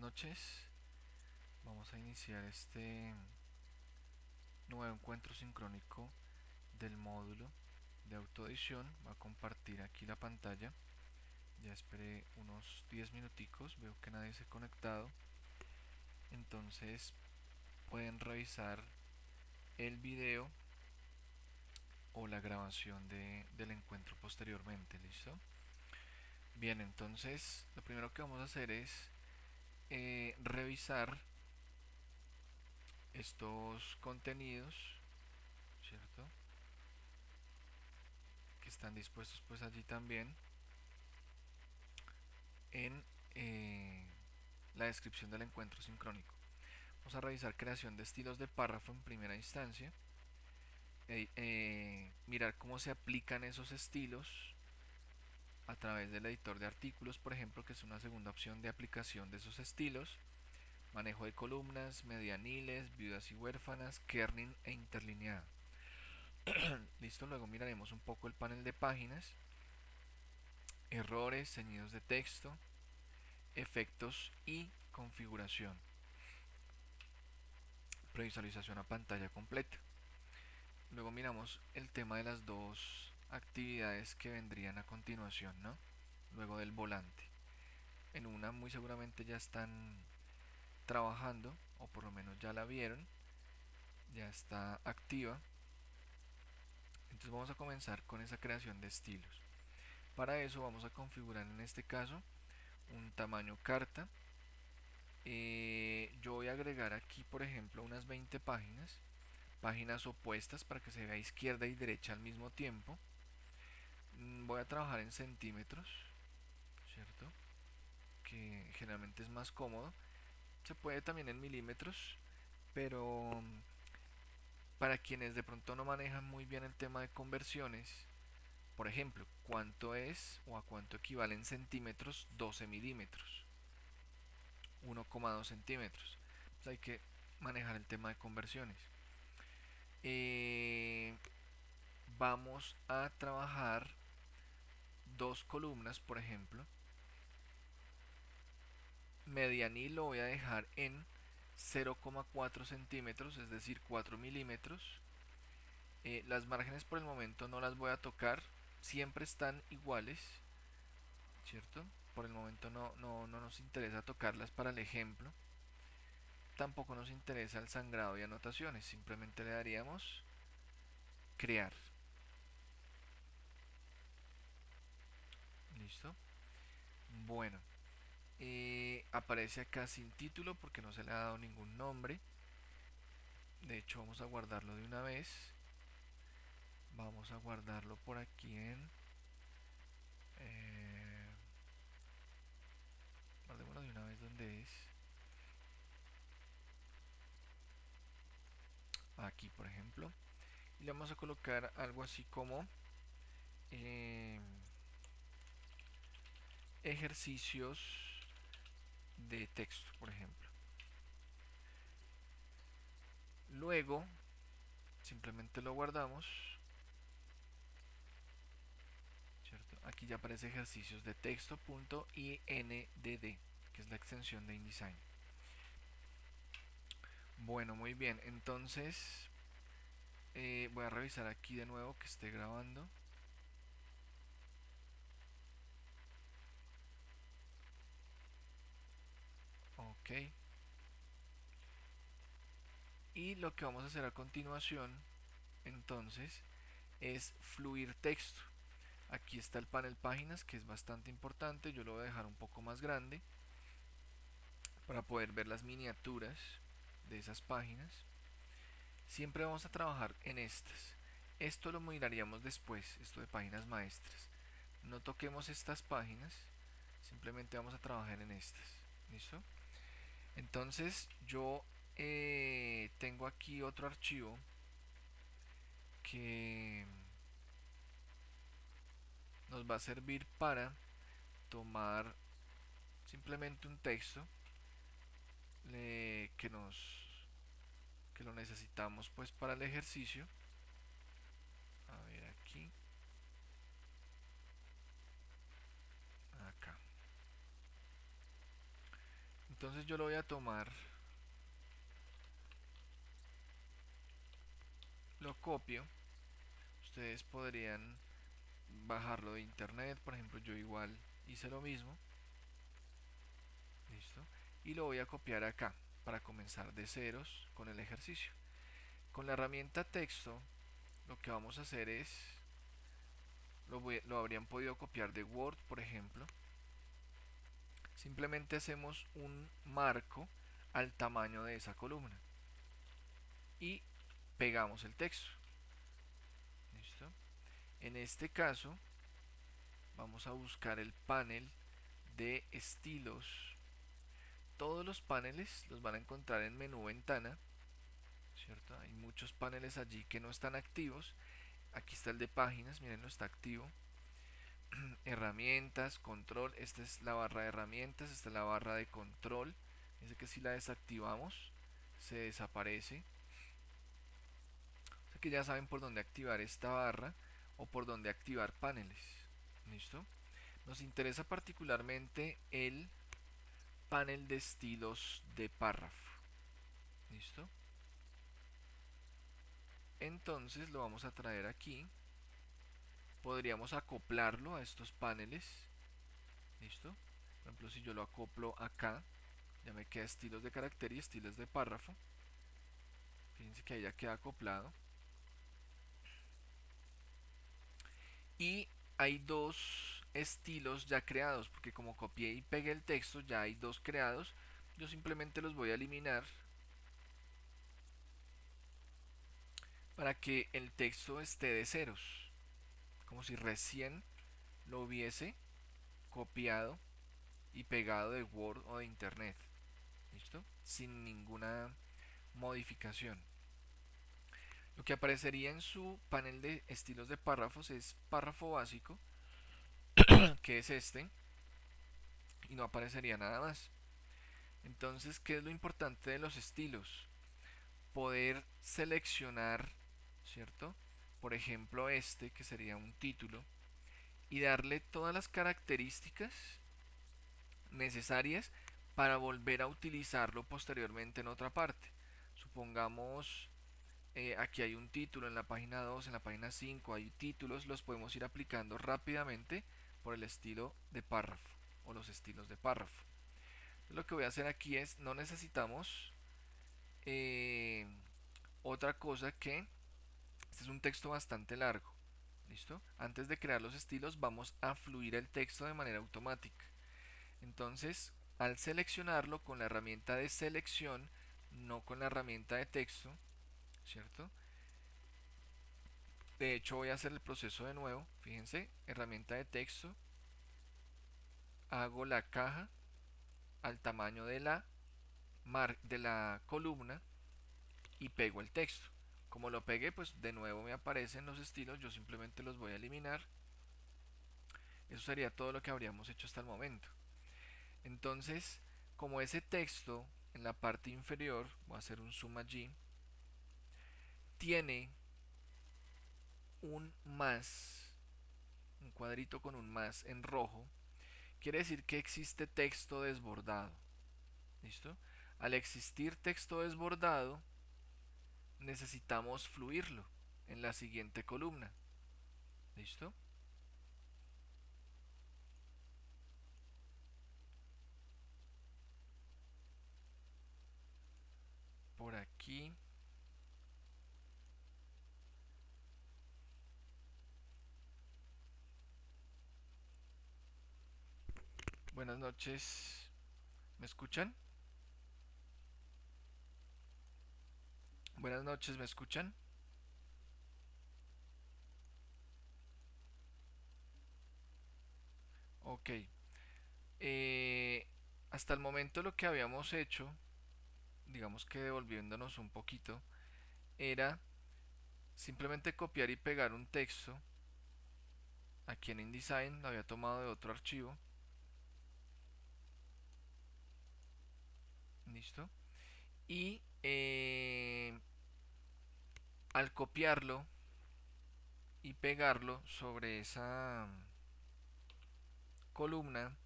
noches. Vamos a iniciar este nuevo encuentro sincrónico del módulo de autoedición. Voy a compartir aquí la pantalla. Ya esperé unos 10 minuticos, veo que nadie se ha conectado. Entonces pueden revisar el video o la grabación del encuentro posteriormente. ¿Listo? Bien, entonces lo primero que vamos a hacer es revisar estos contenidos, ¿cierto? Que están dispuestos pues allí también en la descripción del encuentro sincrónico. Vamos a revisar creación de estilos de párrafo en primera instancia, mirar cómo se aplican esos estilos a través del editor de artículos, por ejemplo, que es una segunda opción de aplicación de esos estilos, manejo de columnas, medianiles, viudas y huérfanas, kerning e interlineada. Listo, luego miraremos un poco el panel de páginas, errores, ceñidos de texto, efectos y configuración, previsualización a pantalla completa. Luego miramos el tema de las dos actividades que vendrían a continuación, ¿no? Luego del volante. En una muy seguramente ya están trabajando, o por lo menos ya la vieron, ya está activa. Entonces vamos a comenzar con esa creación de estilos. Para eso vamos a configurar en este caso un tamaño carta. Yo voy a agregar aquí, por ejemplo, unas 20 páginas opuestas para que se vea izquierda y derecha al mismo tiempo. Voy a trabajar en centímetros, ¿cierto? Que generalmente es más cómodo. Se puede también en milímetros, pero para quienes de pronto no manejan muy bien el tema de conversiones, por ejemplo, cuánto es o a cuánto equivalen centímetros 12 milímetros, 1,2 centímetros. Pues hay que manejar el tema de conversiones. Vamos a trabajar dos columnas, por ejemplo. Medianil lo voy a dejar en 0,4 centímetros, es decir, 4 milímetros. Las márgenes por el momento no las voy a tocar, siempre están iguales, ¿cierto? Por el momento no nos interesa tocarlas para el ejemplo. Tampoco nos interesa el sangrado y anotaciones, simplemente le daríamos crear. ¿Listo? Bueno, aparece acá sin título porque no se le ha dado ningún nombre. De hecho, vamos a guardarlo de una vez. Vamos a guardarlo por aquí en guardémoslo de una vez donde es aquí, por ejemplo, y le vamos a colocar algo así como eh, ejercicios de texto, por ejemplo. Luego simplemente lo guardamos, ¿cierto? Aquí ya aparece ejercicios de texto.indd, que es la extensión de InDesign. Bueno, muy bien, entonces voy a revisar aquí de nuevo que esté grabando. Ok. Y lo que vamos a hacer a continuación, entonces, es fluir texto. Aquí está el panel páginas, que es bastante importante. Yo lo voy a dejar un poco más grande para poder ver las miniaturas de esas páginas. Siempre vamos a trabajar en estas. Esto lo miraríamos después, esto de páginas maestras. No toquemos estas páginas, simplemente vamos a trabajar en estas. ¿Listo? Entonces yo tengo aquí otro archivo que nos va a servir para tomar simplemente un texto que que lo necesitamos pues para el ejercicio. A ver aquí, acá. Entonces yo lo voy a tomar, lo copio. Ustedes podrían bajarlo de internet, por ejemplo yo igual hice lo mismo. Listo. Y lo voy a copiar acá para comenzar de ceros con el ejercicio. Con la herramienta texto lo que vamos a hacer es, lo habrían podido copiar de Word, por ejemplo. Simplemente hacemos un marco al tamaño de esa columna y pegamos el texto. ¿Listo? En este caso vamos a buscar el panel de estilos. Todos los paneles los van a encontrar en menú ventana, ¿cierto? Hay muchos paneles allí que no están activos. Aquí está el de páginas, miren, no está activo. Herramientas, control, esta es la barra de herramientas, esta es la barra de control. Dice que si la desactivamos se desaparece. O sea que ya saben por dónde activar esta barra o por dónde activar paneles. ¿Listo? Nos interesa particularmente el panel de estilos de párrafo. ¿Listo? Entonces lo vamos a traer aquí. Podríamos acoplarlo a estos paneles. ¿Listo? Por ejemplo, si yo lo acoplo acá, ya me queda estilos de carácter y estilos de párrafo. Fíjense que ahí ya queda acoplado. Y hay dos estilos ya creados, porque como copié y pegué el texto, ya hay dos creados. Yo simplemente los voy a eliminar para que el texto esté de ceros, como si recién lo hubiese copiado y pegado de Word o de Internet. ¿Listo? Sin ninguna modificación. Lo que aparecería en su panel de estilos de párrafos es párrafo básico, que es este, y no aparecería nada más. Entonces, ¿qué es lo importante de los estilos? Poder seleccionar, ¿cierto? Por ejemplo, este, que sería un título, y darle todas las características necesarias para volver a utilizarlo posteriormente en otra parte. Supongamos, aquí hay un título en la página 2, en la página 5 hay títulos, los podemos ir aplicando rápidamente por el estilo de párrafo o los estilos de párrafo. Lo que voy a hacer aquí es, no necesitamos eh, otra cosa que, este es un texto bastante largo, ¿listo? Antes de crear los estilos vamos a fluir el texto de manera automática. Entonces, al seleccionarlo con la herramienta de selección, no con la herramienta de texto, ¿cierto? De hecho, voy a hacer el proceso de nuevo. Fíjense, herramienta de texto, hago la caja al tamaño de la columna y pego el texto. Como lo pegué, pues de nuevo me aparecen los estilos, yo simplemente los voy a eliminar. Eso sería todo lo que habríamos hecho hasta el momento. Entonces, como ese texto en la parte inferior, voy a hacer un zoom allí, tiene un más, un cuadrito con un más en rojo, quiere decir que existe texto desbordado. ¿Listo? Al existir texto desbordado, necesitamos fluirlo en la siguiente columna. ¿Listo? Por aquí. Buenas noches. ¿Me escuchan? Buenas noches, ¿me escuchan? Ok. Eh, Hasta el momento lo que habíamos hecho, digamos que devolviéndonos un poquito, era simplemente copiar y pegar un texto. Aquí en InDesign lo había tomado de otro archivo. ¿Listo? Y al copiarlo y pegarlo sobre esa columna,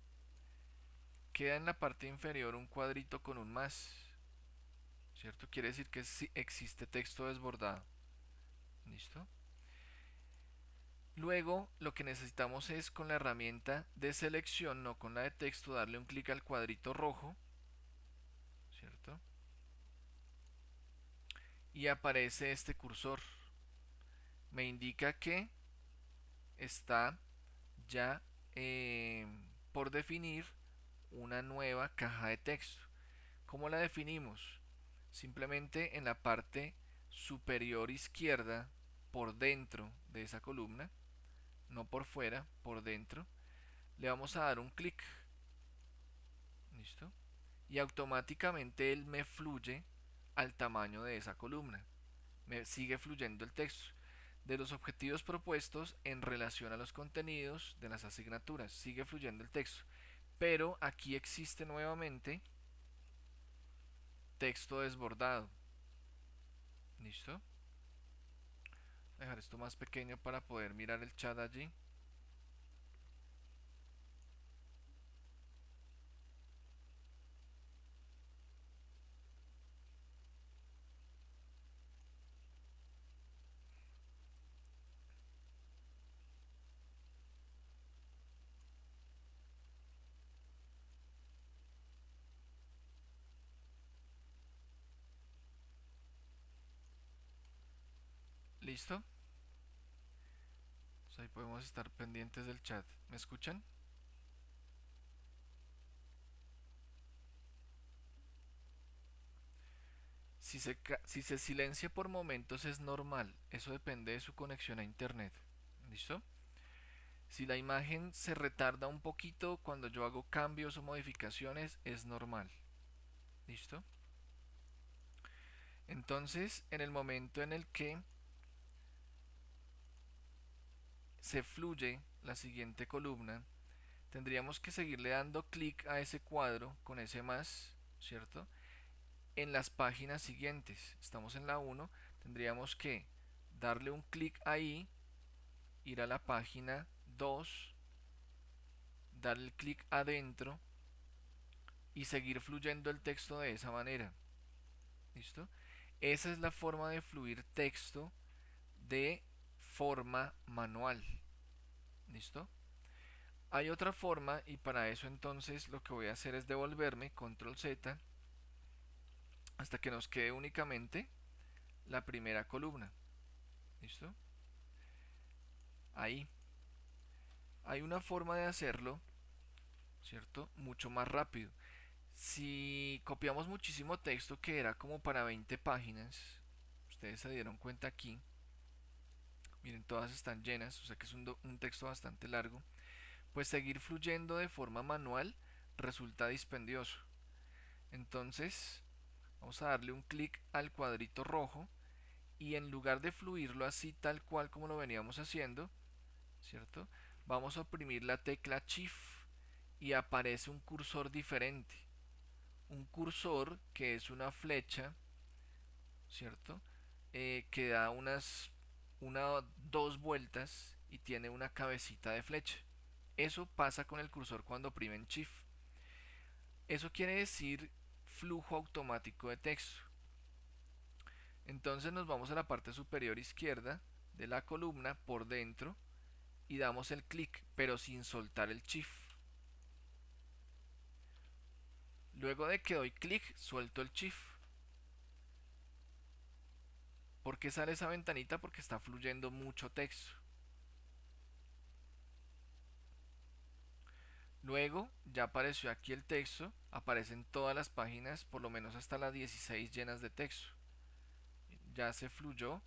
queda en la parte inferior un cuadrito con un más, ¿cierto? Quiere decir que sí existe texto desbordado. ¿Listo? Luego lo que necesitamos es con la herramienta de selección, no con la de texto, darle un clic al cuadrito rojo, ¿cierto? Y aparece este cursor. Me indica que está ya por definir una nueva caja de texto. ¿Cómo la definimos? Simplemente en la parte superior izquierda, por dentro de esa columna, no por fuera, por dentro, le vamos a dar un clic. ¿Listo? Y automáticamente él me fluye al tamaño de esa columna. Me sigue fluyendo el texto de los objetivos propuestos en relación a los contenidos de las asignaturas. Sigue fluyendo el texto. Pero aquí existe nuevamente texto desbordado. ¿Listo? Voy a dejar esto más pequeño para poder mirar el chat allí. ¿Listo? Pues ahí podemos estar pendientes del chat. ¿Me escuchan? Si se silencia por momentos es normal. Eso depende de su conexión a internet. ¿Listo? Si la imagen se retarda un poquito cuando yo hago cambios o modificaciones, es normal. ¿Listo? Entonces, en el momento en el que se fluye la siguiente columna, tendríamos que seguirle dando clic a ese cuadro con ese más, ¿cierto? En las páginas siguientes. Estamos en la 1, tendríamos que darle un clic ahí, ir a la página 2, darle clic adentro y seguir fluyendo el texto de esa manera. ¿Listo? Esa es la forma de fluir texto de forma manual. ¿Listo? Hay otra forma y para eso entonces lo que voy a hacer es devolverme, control Z, hasta que nos quede únicamente la primera columna. ¿Listo? Ahí. Hay una forma de hacerlo, ¿cierto? Mucho más rápido. Si copiamos muchísimo texto que era como para 20 páginas, ustedes se dieron cuenta aquí, miren, todas están llenas, o sea que es un texto bastante largo, pues seguir fluyendo de forma manual resulta dispendioso. Entonces, vamos a darle un clic al cuadrito rojo y en lugar de fluirlo así tal cual como lo veníamos haciendo, ¿cierto? Vamos a oprimir la tecla Shift y aparece un cursor diferente. Un cursor que es una flecha, ¿cierto? Que da dos vueltas y tiene una cabecita de flecha. Eso pasa con el cursor cuando oprimen Shift. Eso quiere decir flujo automático de texto. Entonces nos vamos a la parte superior izquierda de la columna por dentro y damos el clic, pero sin soltar el Shift. Luego de que doy clic, suelto el Shift. ¿Por qué sale esa ventanita? Porque está fluyendo mucho texto. Luego ya apareció aquí el texto, aparecen todas las páginas, por lo menos hasta las 16 llenas de texto. Ya se fluyó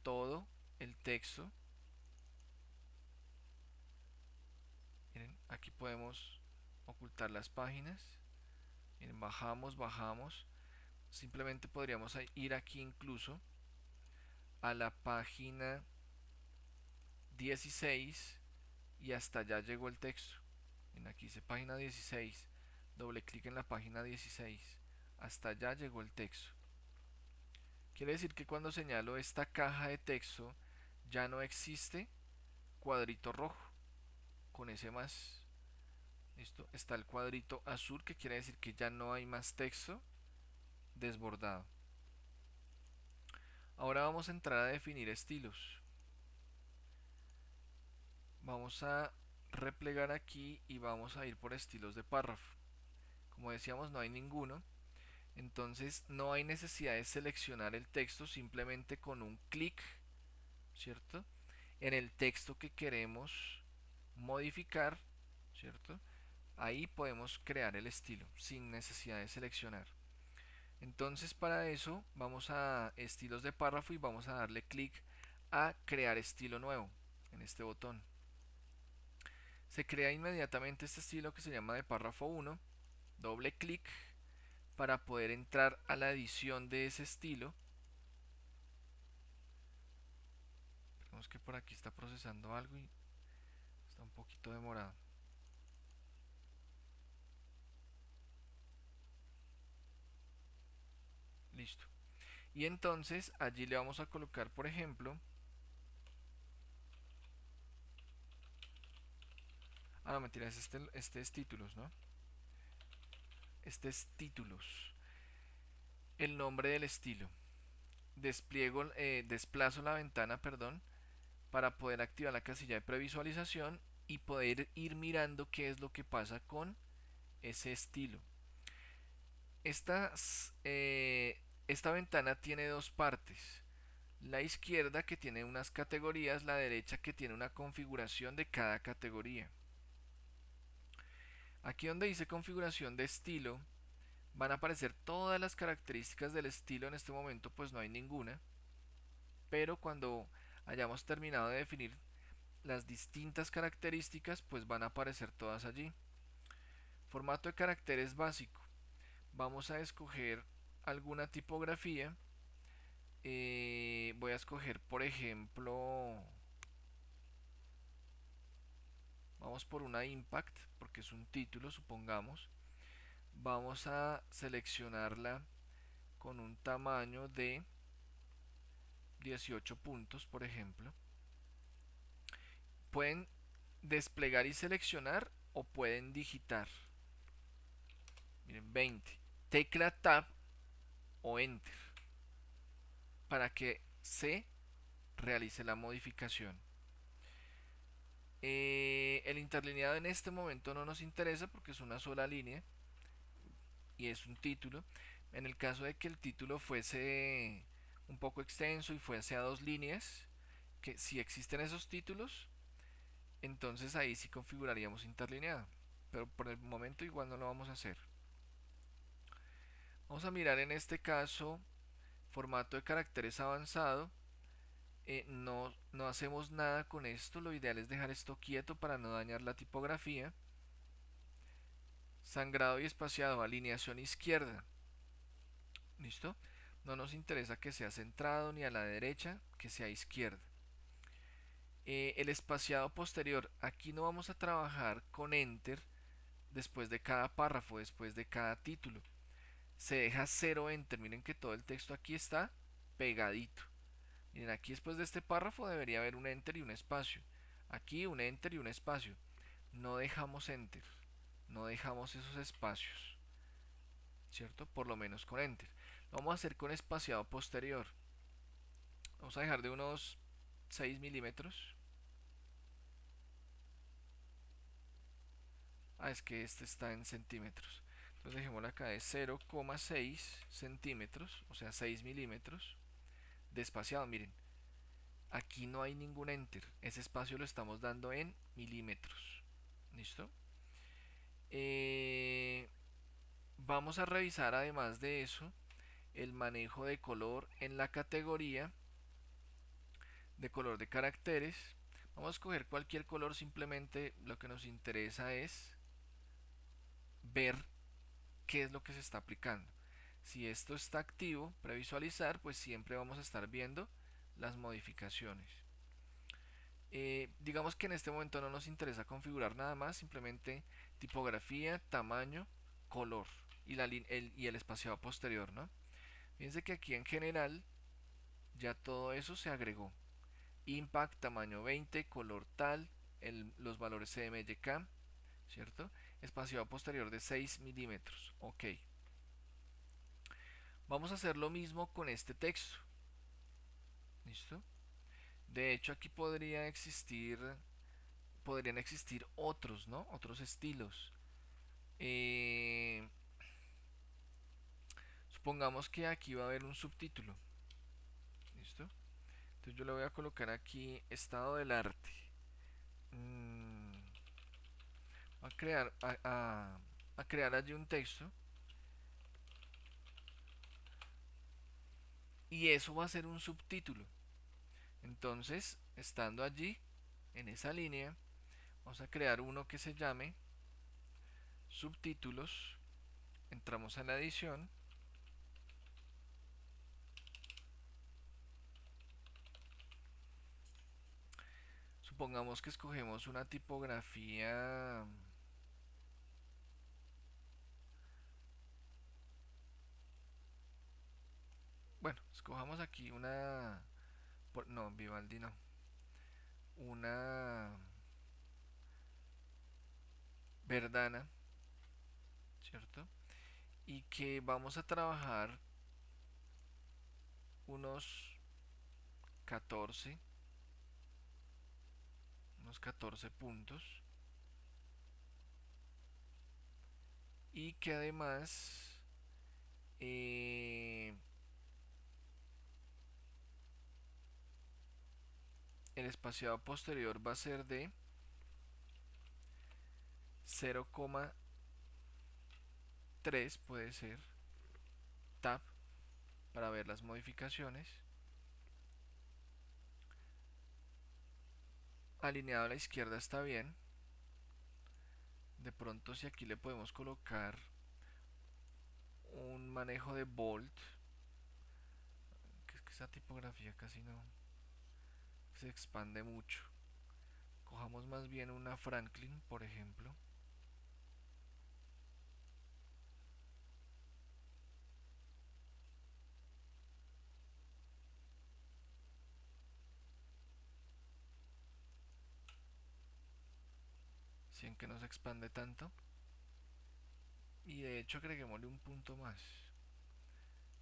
todo el texto. Miren, aquí podemos ocultar las páginas. Miren, bajamos, bajamos. Simplemente podríamos ir aquí incluso a la página 16 y hasta allá llegó el texto. Miren, aquí dice página 16. Doble clic en la página 16. Hasta allá llegó el texto. Quiere decir que cuando señalo esta caja de texto ya no existe cuadrito rojo con ese más. Listo, está el cuadrito azul que quiere decir que ya no hay más texto desbordado. Ahora vamos a entrar a definir estilos. Vamos a replegar aquí y vamos a ir por estilos de párrafo. Como decíamos, no hay ninguno. Entonces no hay necesidad de seleccionar el texto, simplemente con un clic, ¿cierto? En el texto que queremos modificar, ¿cierto? Ahí podemos crear el estilo sin necesidad de seleccionar. Entonces para eso vamos a estilos de párrafo y vamos a darle clic a crear estilo nuevo en este botón. Se crea inmediatamente este estilo que se llama de párrafo 1, doble clic para poder entrar a la edición de ese estilo. Vemos que por aquí está procesando algo y está un poquito demorado. Listo. Y entonces allí le vamos a colocar, por ejemplo, no, mentira, este es títulos, ¿no? Este es títulos. El nombre del estilo. Desplazo la ventana, perdón, para poder activar la casilla de previsualización y poder ir mirando qué es lo que pasa con ese estilo. Esta ventana tiene dos partes. La izquierda que tiene unas categorías, la derecha que tiene una configuración de cada categoría. Aquí donde dice configuración de estilo, van a aparecer todas las características del estilo. En este momento pues no hay ninguna, pero cuando hayamos terminado de definir las distintas características pues van a aparecer todas allí. Formato de caracteres básico. Vamos a escoger alguna tipografía. Voy a escoger, por ejemplo, vamos por una Impact porque es un título, supongamos. Vamos a seleccionarla con un tamaño de 18 puntos, por ejemplo. Pueden desplegar y seleccionar o pueden digitar. Miren, 20. Tecla Tab o Enter para que se realice la modificación. El interlineado en este momento no nos interesa porque es una sola línea y es un título. En el caso de que el título fuese un poco extenso y fuese a dos líneas, que si existen esos títulos, entonces ahí sí configuraríamos interlineado, pero por el momento igual no lo vamos a hacer. Vamos a mirar en este caso formato de caracteres avanzado. No hacemos nada con esto, lo ideal es dejar esto quieto para no dañar la tipografía. Sangrado y espaciado, alineación izquierda. ¿Listo? No nos interesa que sea centrado ni a la derecha, que sea izquierda. El espaciado posterior, aquí no vamos a trabajar con Enter después de cada párrafo, después de cada título. Se deja 0 Enter, miren que todo el texto aquí está pegadito. Miren, aquí después de este párrafo debería haber un Enter y un espacio. Aquí un Enter y un espacio. No dejamos Enter, no dejamos esos espacios, ¿cierto? Por lo menos con Enter. Lo vamos a hacer con espaciado posterior. Vamos a dejar de unos 6 milímetros. Es que este está en centímetros. Entonces dejémoslo acá de 0,6 centímetros, o sea 6 milímetros de espaciado. Miren, aquí no hay ningún enter. Ese espacio lo estamos dando en milímetros. ¿Listo? Vamos a revisar además de eso el manejo de color en la categoría de color de caracteres. Vamos a escoger cualquier color, simplemente lo que nos interesa es ver qué es lo que se está aplicando. Si esto está activo, previsualizar, pues siempre vamos a estar viendo las modificaciones. Digamos que en este momento no nos interesa configurar nada más, simplemente tipografía, tamaño, color y el espaciado posterior, ¿no? Fíjense que aquí en general ya todo eso se agregó. Impact, tamaño 20, color tal, los valores CMYK, ¿cierto? Espaciado posterior de 6 milímetros. Ok. Vamos a hacer lo mismo con este texto. ¿Listo? De hecho, aquí podrían existir otros, ¿no? Otros estilos. Eh, Supongamos que aquí va a haber un subtítulo. ¿Listo? Entonces yo le voy a colocar aquí estado del arte. Mm, a crear, a crear allí un texto. Y eso va a ser un subtítulo. Entonces, estando allí, en esa línea, vamos a crear uno que se llame subtítulos. Entramos a la edición. Supongamos que escogemos una tipografía. Bueno, escojamos aquí una. No, Vivaldi no. Una Verdana, ¿cierto? Y que vamos a trabajar unos 14, unos 14 puntos. Y que además eh, el espaciado posterior va a ser de 0,3, puede ser, tab, para ver las modificaciones. Alineado a la izquierda está bien. De pronto si aquí le podemos colocar un manejo de bold, que es que esa tipografía casi no se expande mucho. Cojamos más bien una Franklin, por ejemplo. Sin que no se expande tanto. Y de hecho agreguémosle un punto más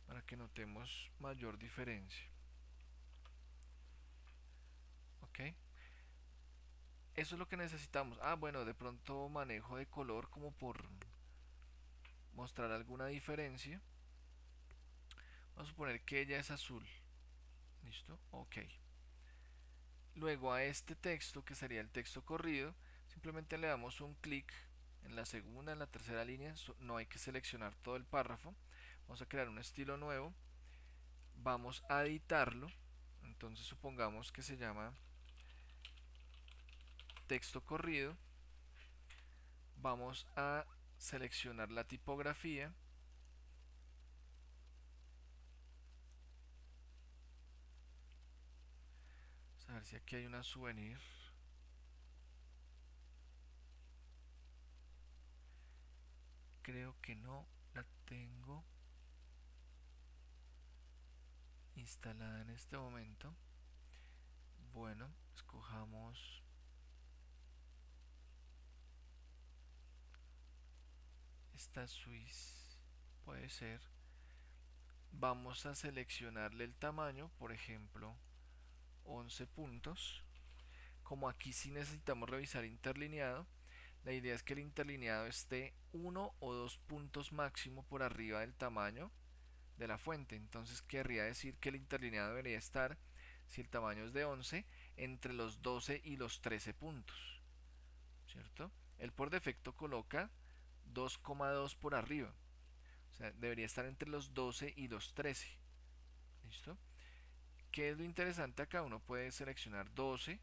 para que notemos mayor diferencia. Ok. Eso es lo que necesitamos. Ah, bueno, de pronto manejo de color como por mostrar alguna diferencia. Vamos a suponer que ella es azul. ¿Listo? Ok. Luego a este texto, que sería el texto corrido, simplemente le damos un clic en la segunda, en la tercera línea. No hay que seleccionar todo el párrafo. Vamos a crear un estilo nuevo. Vamos a editarlo. Entonces supongamos que se llama texto corrido. Vamos a seleccionar la tipografía. Vamos a ver si aquí hay una souvenir. Creo que no la tengo instalada en este momento. Bueno, escojamos esta Swiss. Puede ser. Vamos a seleccionarle el tamaño, por ejemplo, 11 puntos. Como aquí sí necesitamos revisar interlineado, la idea es que el interlineado esté uno o dos puntos máximo por arriba del tamaño de la fuente. Entonces querría decir que el interlineado debería estar, si el tamaño es de 11, entre los 12 y los 13 puntos, ¿cierto? Él por defecto coloca 2,2 por arriba, o sea, debería estar entre los 12 y los 13. ¿Listo? ¿Qué es lo interesante acá? Uno puede seleccionar 12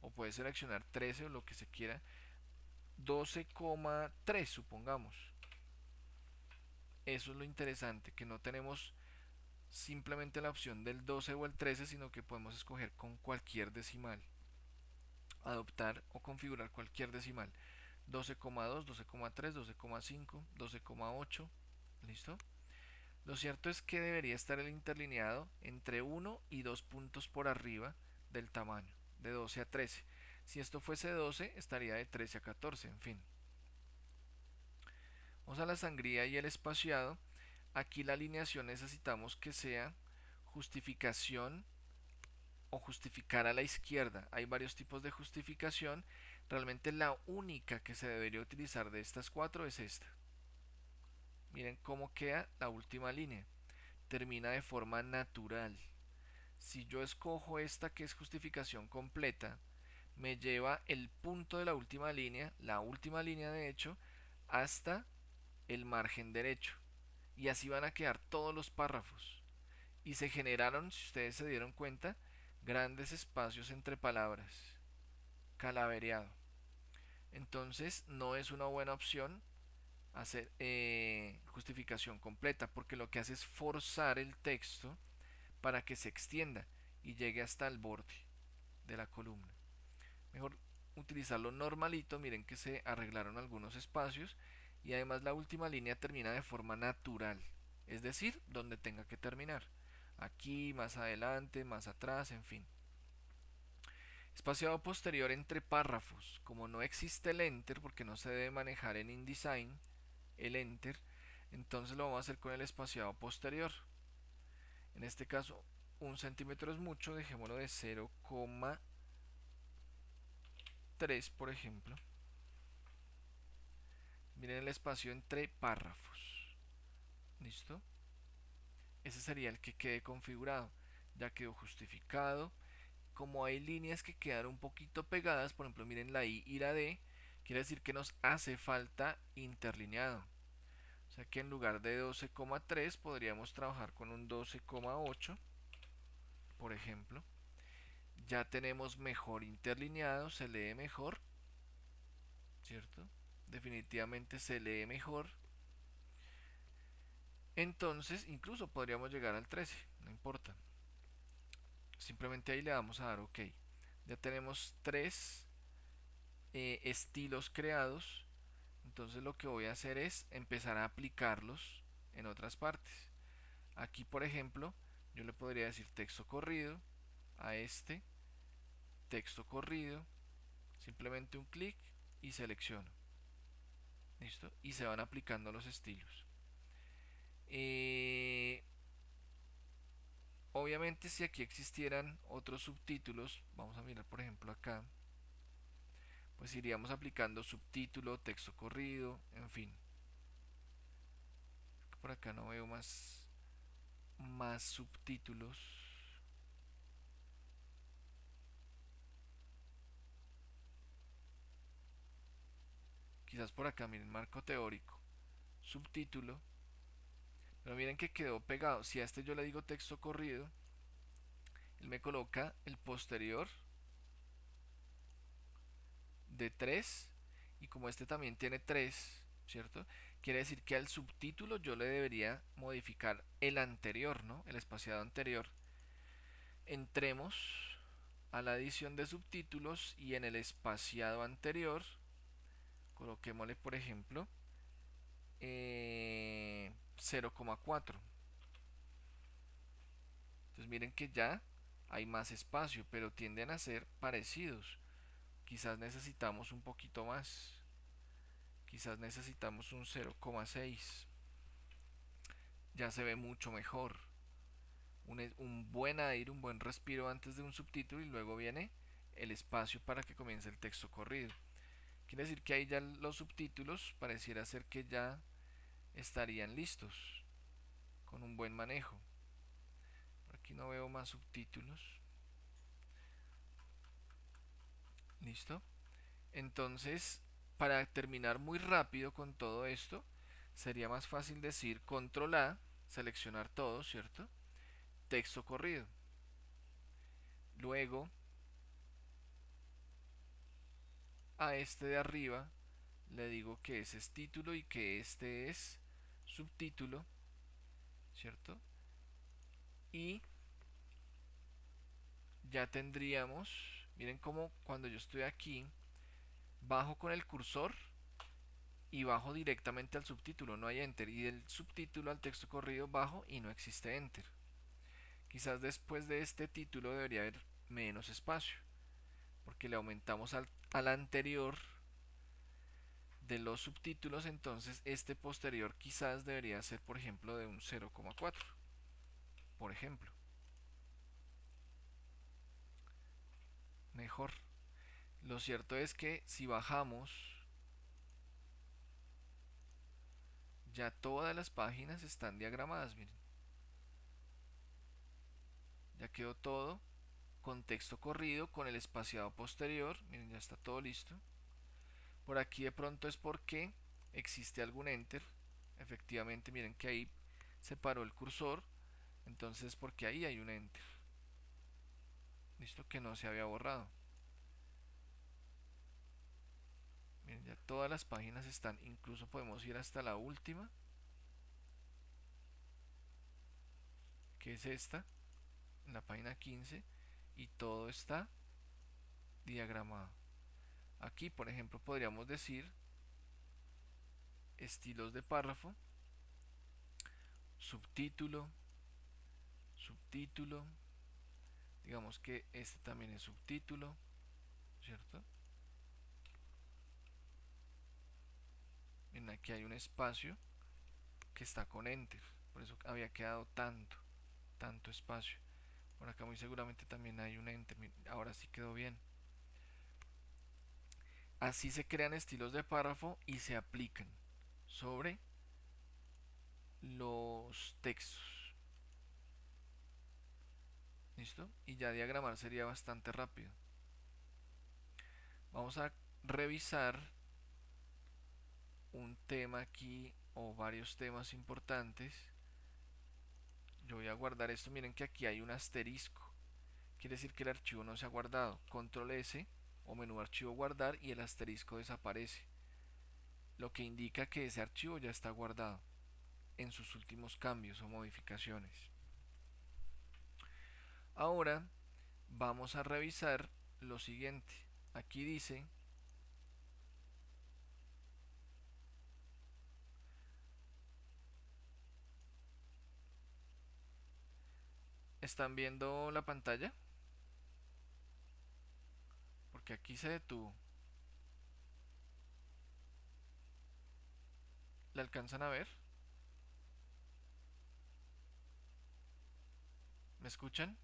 o puede seleccionar 13 o lo que se quiera. 12,3 supongamos. Eso es lo interesante, que no tenemos simplemente la opción del 12 o el 13, sino que podemos escoger con cualquier decimal. Adoptar o configurar cualquier decimal. 12,2, 12,3, 12,5, 12,8. ¿Listo? Lo cierto es que debería estar el interlineado entre 1 y 2 puntos por arriba del tamaño, de 12 a 13. Si esto fuese 12, estaría de 13 a 14, en fin. Vamos a la sangría y el espaciado. Aquí la alineación necesitamos que sea justificación o justificar a la izquierda. Hay varios tipos de justificación. Realmente la única que se debería utilizar de estas cuatro es esta. Miren cómo queda la última línea. Termina de forma natural. Si yo escojo esta que es justificación completa, me lleva el punto de la última línea de hecho, hasta el margen derecho. Y así van a quedar todos los párrafos. Y se generaron, si ustedes se dieron cuenta, grandes espacios entre palabras. Calavereado. Entonces no es una buena opción hacer justificación completa, porque lo que hace es forzar el texto para que se extienda y llegue hasta el borde de la columna. Mejor utilizarlo normalito. Miren que se arreglaron algunos espacios y además la última línea termina de forma natural, es decir, donde tenga que terminar, aquí, más adelante, más atrás, en fin. Espaciado posterior entre párrafos. Como no existe el enter, porque no se debe manejar en InDesign el enter, entonces lo vamos a hacer con el espaciado posterior. En este caso 1 centímetro es mucho, dejémoslo de 0,3 por ejemplo. Miren el espacio entre párrafos. ¿Listo? Ese sería el que quede configurado. Ya quedó justificado. Como hay líneas que quedan un poquito pegadas, por ejemplo, miren la I y la D, quiere decir que nos hace falta interlineado. O sea que en lugar de 12,3 podríamos trabajar con un 12,8, por ejemplo. Ya tenemos mejor interlineado, se lee mejor, ¿cierto? Definitivamente se lee mejor. Entonces, incluso podríamos llegar al 13, no importa. Simplemente ahí le vamos a dar OK. Ya tenemos tres estilos creados. Entonces lo que voy a hacer es empezar a aplicarlos en otras partes. Aquí, por ejemplo, yo le podría decir texto corrido a este, texto corrido, simplemente un clic y selecciono. ¿Listo? Y se van aplicando los estilos. Obviamente si aquí existieran otros subtítulos, vamos a mirar por ejemplo acá, pues iríamos aplicando subtítulo, texto corrido, en fin. Por acá no veo más subtítulos. Quizás por acá, miren, marco teórico, subtítulo. Pero miren que quedó pegado. Si a este yo le digo texto corrido, él me coloca el posterior de 3. Y como este también tiene 3, ¿cierto? Quiere decir que al subtítulo yo le debería modificar el anterior, ¿no? El espaciado anterior. Entremos a la edición de subtítulos y en el espaciado anterior coloquémosle por ejemplo 0,4. Entonces miren que ya hay más espacio, pero tienden a ser parecidos. Quizás necesitamos un poquito más. Quizás necesitamos un 0,6. Ya se ve mucho mejor. Un buen aire, un buen respiro antes de un subtítulo y luego viene el espacio para que comience el texto corrido. Quiere decir que ahí ya los subtítulos pareciera ser que ya estarían listos con un buen manejo. Por aquí no veo más subtítulos. ¿Listo? Entonces, para terminar muy rápido con todo esto, sería más fácil decir control A, seleccionar todo, ¿cierto? Texto corrido. Luego, a este de arriba le digo que ese es título y que este es subtítulo, ¿cierto? Y ya tendríamos, miren cómo cuando yo estoy aquí, bajo con el cursor y bajo directamente al subtítulo, no hay enter, y del subtítulo al texto corrido bajo y no existe enter. Quizás después de este título debería haber menos espacio. porque le aumentamos al anterior de los subtítulos, entonces este posterior quizás debería ser, por ejemplo, de un 0,4, por ejemplo. Mejor. Lo cierto es que si bajamos, ya todas las páginas están diagramadas, miren. Ya quedó todo con texto corrido, con el espaciado posterior, miren, ya está todo listo. Por aquí de pronto es porque existe algún enter. Efectivamente, miren que ahí se paró el cursor, entonces porque ahí hay un enter. Listo, que no se había borrado. Miren, ya todas las páginas están, incluso podemos ir hasta la última, que es esta, en la página 15, y todo está diagramado. Aquí, por ejemplo, podríamos decir estilos de párrafo, subtítulo, subtítulo, digamos que este también es subtítulo, ¿cierto? Miren, aquí hay un espacio que está con enter, por eso había quedado tanto espacio. Por acá muy seguramente también hay un enter, ahora sí quedó bien. Así se crean estilos de párrafo y se aplican sobre los textos. ¿Listo? Y ya diagramar sería bastante rápido. Vamos a revisar un tema aquí o varios temas importantes. Yo voy a guardar esto. Miren que aquí hay un asterisco. Quiere decir que el archivo no se ha guardado. Control S o menú archivo guardar y el asterisco desaparece. Lo que indica que ese archivo ya está guardado en sus últimos cambios o modificaciones. Ahora vamos a revisar lo siguiente. Aquí dice ¿están viendo la pantalla? Porque aquí se detuvo. ¿La alcanzan a ver? ¿Me escuchan?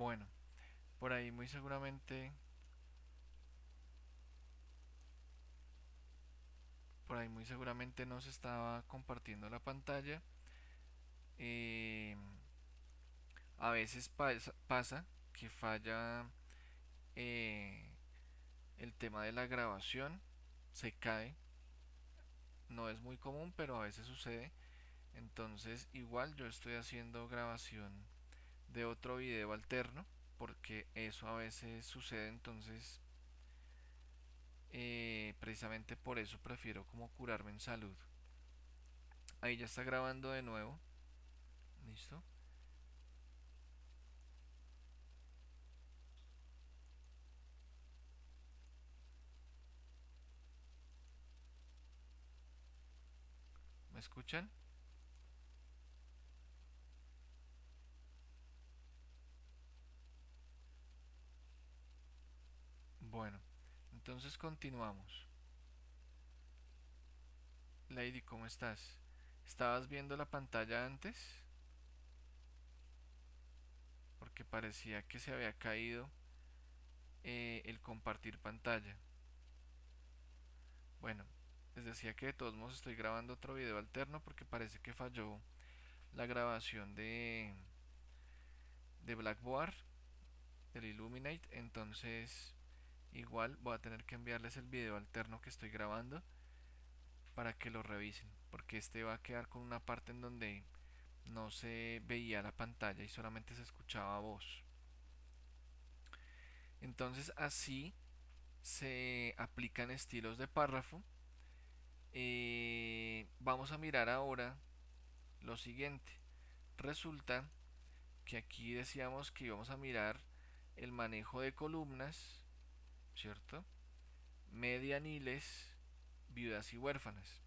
Bueno, por ahí muy seguramente, por ahí muy seguramente no se estaba compartiendo la pantalla. Eh, a veces pasa que falla eh, el tema de la grabación, se cae. No es muy común, pero a veces sucede. Entonces, igual yo estoy haciendo grabación de otro video alterno, porque eso a veces sucede. Entonces, precisamente por eso prefiero como curarme en salud. Ahí ya está grabando de nuevo. ¿Listo? ¿Me escuchan? Bueno, entonces continuamos. Lady, ¿cómo estás? ¿Estabas viendo la pantalla antes? Porque parecía que se había caído el compartir pantalla. Bueno, les decía que de todos modos estoy grabando otro video alterno porque parece que falló la grabación de Blackboard, del Illuminate. Entonces igual voy a tener que enviarles el video alterno que estoy grabando para que lo revisen, porque este va a quedar con una parte en donde no se veía la pantalla y solamente se escuchaba voz. Entonces así se aplican estilos de párrafo. Vamos a mirar ahora lo siguiente. Resulta que aquí decíamos que íbamos a mirar el manejo de columnas, ¿cierto? Medianiles, viudas y huérfanas.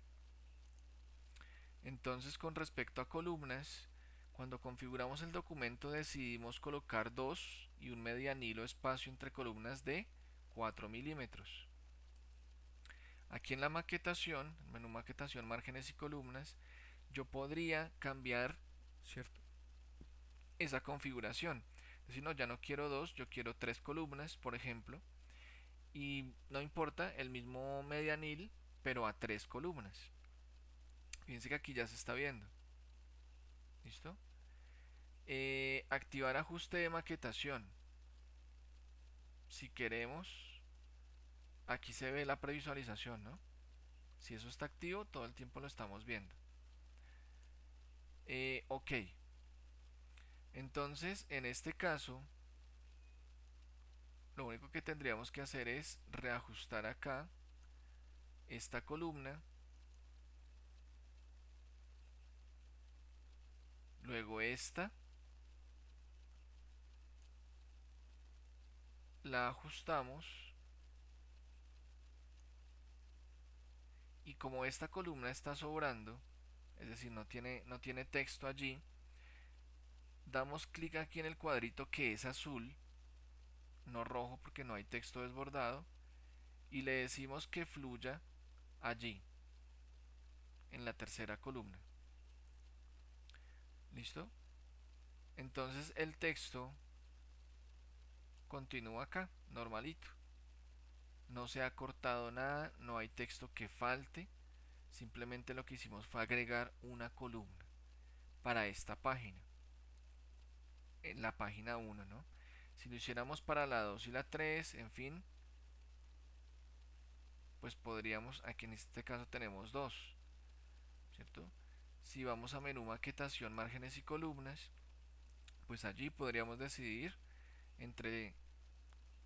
Entonces, con respecto a columnas, cuando configuramos el documento decidimos colocar 2 y un medianilo espacio entre columnas de 4 milímetros. Aquí en la maquetación, el menú maquetación, márgenes y columnas, yo podría cambiar, ¿cierto?, esa configuración. Es decir, no, ya no quiero 2, yo quiero 3 columnas, por ejemplo, y no importa el mismo medianil, pero a 3 columnas. Fíjense que aquí ya se está viendo. ¿Listo? Activar ajuste de maquetación. Si queremos, aquí se ve la previsualización, ¿no? Si eso está activo, todo el tiempo lo estamos viendo. Ok. Entonces, en este caso, lo único que tendríamos que hacer es reajustar acá esta columna. Luego esta. La ajustamos. Y como esta columna está sobrando, es decir, no tiene texto allí, damos clic aquí en el cuadrito que es azul, no rojo porque no hay texto desbordado, y le decimos que fluya allí, en la tercera columna. ¿Listo? Entonces el texto continúa acá, normalito. No se ha cortado nada, no hay texto que falte, simplemente lo que hicimos fue agregar una columna para esta página, en la página 1, ¿no? Si lo hiciéramos para la 2 y la 3, en fin, pues podríamos, aquí en este caso tenemos 2, ¿cierto? Si vamos a menú maquetación, márgenes y columnas, pues allí podríamos decidir entre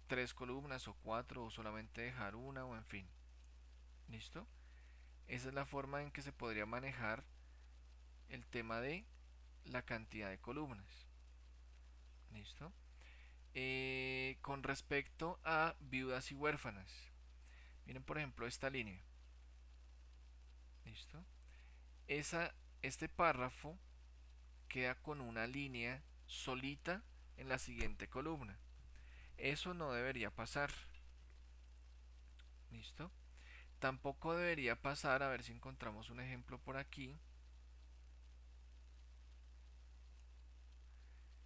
3 columnas o 4 o solamente dejar una o en fin. ¿Listo? Esa es la forma en que se podría manejar el tema de la cantidad de columnas. ¿Listo? Con respecto a viudas y huérfanas, miren por ejemplo esta línea. ¿Listo? Este párrafo queda con una línea solita en la siguiente columna. Eso no debería pasar. ¿Listo? Tampoco debería pasar, a ver si encontramos un ejemplo por aquí.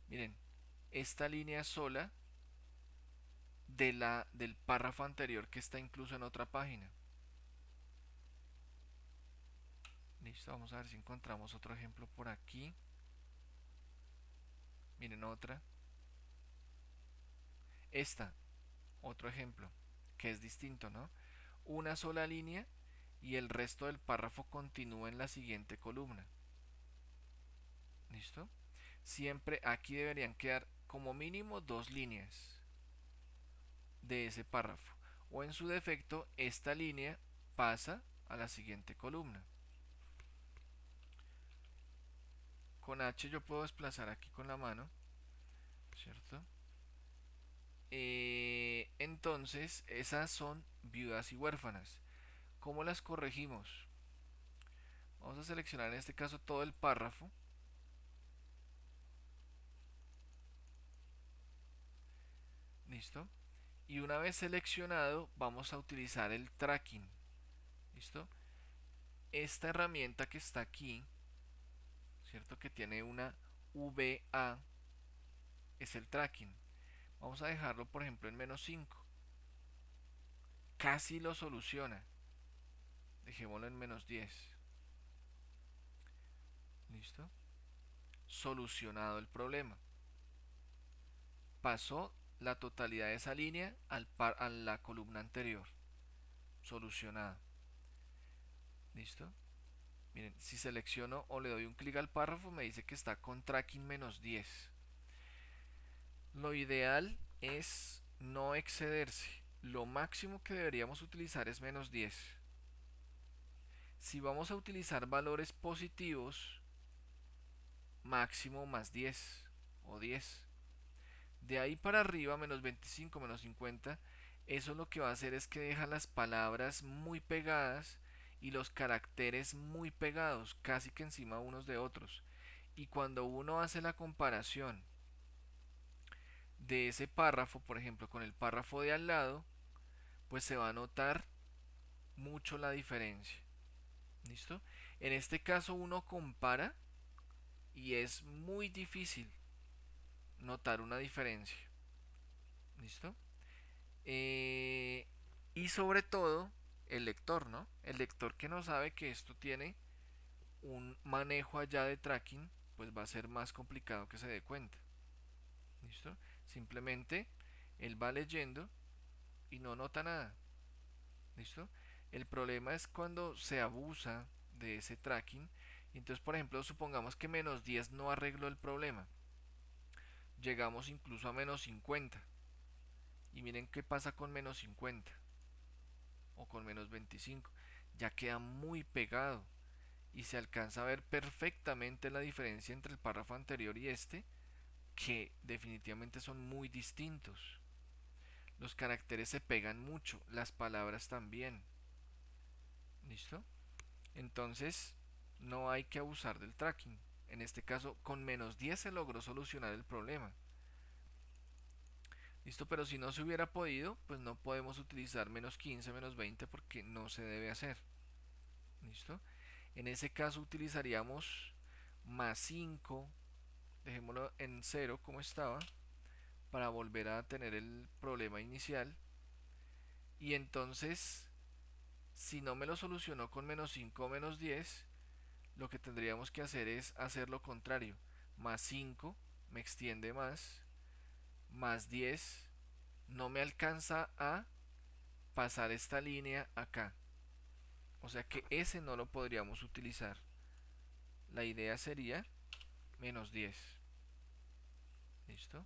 Miren, esta línea sola del párrafo anterior que está incluso en otra página. Listo, vamos a ver si encontramos otro ejemplo por aquí. Miren otra. Esta, otro ejemplo, que es distinto, ¿no? Una sola línea y el resto del párrafo continúa en la siguiente columna. ¿Listo? Siempre aquí deberían quedar como mínimo 2 líneas de ese párrafo. O en su defecto, esta línea pasa a la siguiente columna. Con H yo puedo desplazar aquí con la mano, ¿cierto? Entonces, esas son viudas y huérfanas. ¿Cómo las corregimos? Vamos a seleccionar en este caso todo el párrafo. ¿Listo? Y una vez seleccionado, vamos a utilizar el tracking. ¿Listo? Esta herramienta que está aquí, ¿cierto? Que tiene una VA, es el tracking. Vamos a dejarlo, por ejemplo, en -5. Casi lo soluciona. Dejémoslo en -10. ¿Listo? Solucionado el problema. Pasó la totalidad de esa línea a la columna anterior. Solucionado. ¿Listo? Miren, si selecciono o le doy un clic al párrafo, me dice que está con tracking -10. Lo ideal es no excederse. Lo máximo que deberíamos utilizar es -10. Si vamos a utilizar valores positivos, máximo +10 o 10. De ahí para arriba, -25, -50, eso lo que va a hacer es que deja las palabras muy pegadas y los caracteres muy pegados, casi que encima unos de otros. Y cuando uno hace la comparación de ese párrafo, por ejemplo, con el párrafo de al lado, pues se va a notar mucho la diferencia. ¿Listo? En este caso uno compara y es muy difícil notar una diferencia. ¿Listo? Y sobre todo el lector, ¿no? El lector que no sabe que esto tiene un manejo allá de tracking, pues va a ser más complicado que se dé cuenta. ¿Listo? Simplemente él va leyendo y no nota nada. ¿Listo? El problema es cuando se abusa de ese tracking. Entonces, por ejemplo, supongamos que -10 no arregló el problema. Llegamos incluso a -50. Y miren qué pasa con -50 o con -25. Ya queda muy pegado y se alcanza a ver perfectamente la diferencia entre el párrafo anterior y este, que definitivamente son muy distintos. Los caracteres se pegan mucho, las palabras también. ¿Listo? Entonces, no hay que abusar del tracking. En este caso, con -10 se logró solucionar el problema. ¿Listo? Pero si no se hubiera podido, pues no podemos utilizar -15, -20 porque no se debe hacer. ¿Listo? En ese caso utilizaríamos +5, dejémoslo en 0 como estaba, para volver a tener el problema inicial. Y entonces, si no me lo solucionó con -5 o -10, lo que tendríamos que hacer es hacer lo contrario. +5 me extiende más 10 no me alcanza a pasar esta línea acá. O sea que ese no lo podríamos utilizar. La idea sería -10. ¿Listo?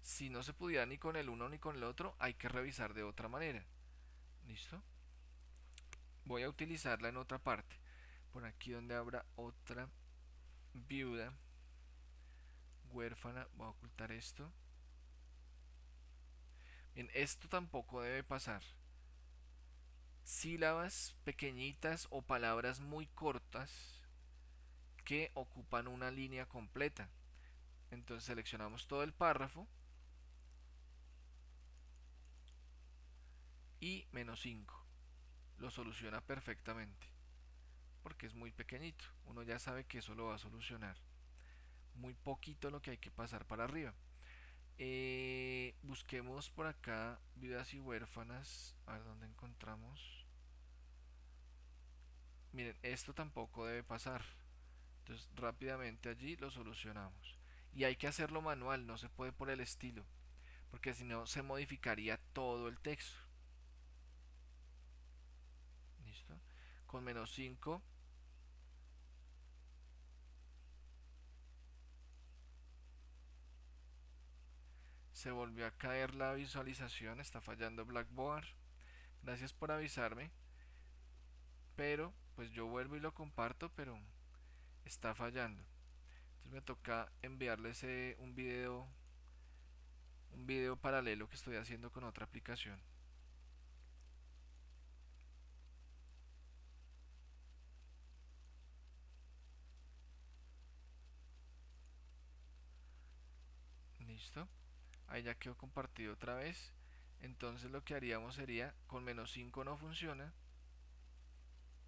Si no se pudiera ni con el uno ni con el otro, hay que revisar de otra manera. ¿Listo? Voy a utilizarla en otra parte. Por aquí donde habrá otra viuda huérfana, voy a ocultar esto. Bien, esto tampoco debe pasar. Sílabas pequeñitas o palabras muy cortas que ocupan una línea completa. Entonces seleccionamos todo el párrafo y -5. Lo soluciona perfectamente porque es muy pequeñito. Uno ya sabe que eso lo va a solucionar. Muy poquito lo que hay que pasar para arriba. Busquemos por acá viudas y huérfanas. A ver dónde encontramos. Miren, esto tampoco debe pasar. Entonces rápidamente allí lo solucionamos. Y hay que hacerlo manual, no se puede por el estilo. Porque si no se modificaría todo el texto. ¿Listo? Con -5 se volvió a caer la visualización. Está fallando Blackboard. Gracias por avisarme. Pero pues yo vuelvo y lo comparto, pero está fallando. Entonces me toca enviarles un video paralelo que estoy haciendo con otra aplicación. ¿Listo? Ahí ya quedó compartido otra vez. Entonces lo que haríamos sería, con menos 5 no funciona,